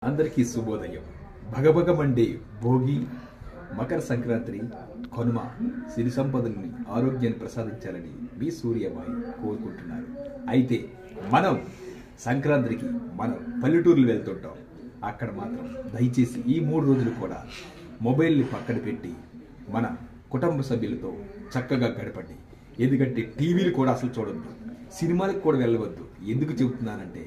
అందరికీ శుభోదయం. భగభగమండే భోగి, మకర సంక్రాంతి, కనుమ సిరి సంపదల్ని, ఆరోగ్యాన్ని ప్రసాదించాలని మీ సూర్యబాయి కోరుకుంటున్నారు. అయితే మనం సంక్రాంతికి మనం పల్లెటూర్లు వెళ్తుంటాం. అక్కడ మాత్రం దయచేసి ఈ 3 రోజులు కూడా మొబైల్ని పక్కన పెట్టి మన కుటుంబ సభ్యులతో చక్కగా గడపండి. ఎందుకంటే టీవీలు కూడా అసలు చూడొద్దు, సినిమాలకు కూడా వెళ్ళవద్దు. ఎందుకు చెబుతున్నానంటే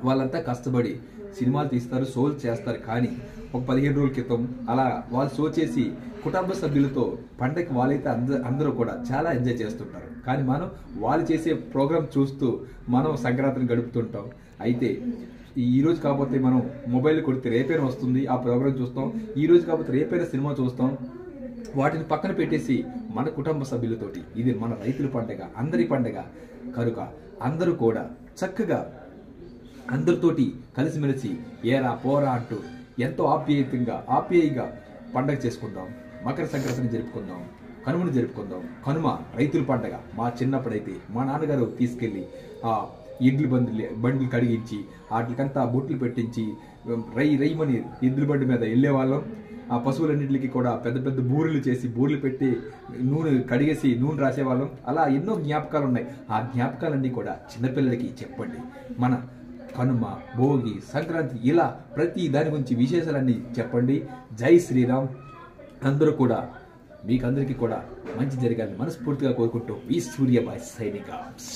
వాళ్ళంతా కష్టపడి సినిమాలు తీస్తారు, షోలు చేస్తారు. కానీ ఒక 15 రోజుల క్రితం అలా వాళ్ళు షో చేసి కుటుంబ సభ్యులతో పండగకి వాళ్ళైతే అందరూ కూడా చాలా ఎంజాయ్ చేస్తుంటారు. కానీ మనం వాళ్ళు చేసే ప్రోగ్రామ్ చూస్తూ మనం సంక్రాంతిని గడుపుతుంటాం. అయితే ఈ రోజు కాకపోతే మనం మొబైల్ కొడితే రేపైనా వస్తుంది, ఆ ప్రోగ్రామ్ చూస్తాం. ఈ రోజు కాకపోతే రేపైనా సినిమా చూస్తాం. వాటిని పక్కన పెట్టేసి మన కుటుంబ సభ్యులతోటి ఇది మన రైతుల పండగ, అందరి పండగ కనుక అందరూ కూడా చక్కగా అందరితోటి కలిసిమెలిసి ఏరా పోరా అంటూ ఎంతో ఆప్యాయంగా పండగ చేసుకుందాం. మకర సంక్రాంతిని జరుపుకుందాం, కనుమని జరుపుకుందాం. కనుమ రైతుల పండగ. మా చిన్నప్పుడైతే మా నాన్నగారు తీసుకెళ్ళి ఆ ఎడ్లు బండ్లు కడిగించి వాటికంతా బొట్లు పెట్టించి రైమని ఎద్దుల బండి మీద వెళ్ళేవాళ్ళం. ఆ పశువులన్నింటికి కూడా పెద్ద పెద్ద బూరెలు చేసి బూరెలు పెట్టి నూనె కడిగేసి నూనె రాసేవాళ్ళం. అలా ఎన్నో జ్ఞాపకాలు ఉన్నాయి. ఆ జ్ఞాపకాలన్నీ కూడా చిన్నపిల్లలకి చెప్పండి. మన కనుమ, భోగి, సంక్రాంతి ఇలా ప్రతి దాని గురించి విశేషాలన్నీ చెప్పండి. జై శ్రీరామ్. అందరూ కూడా మీకందరికీ కూడా మంచి జరగాలని మనస్ఫూర్తిగా కోరుకుంటూ ఈ సూర్యబాయ్ సైనింగ్ ఆఫ్.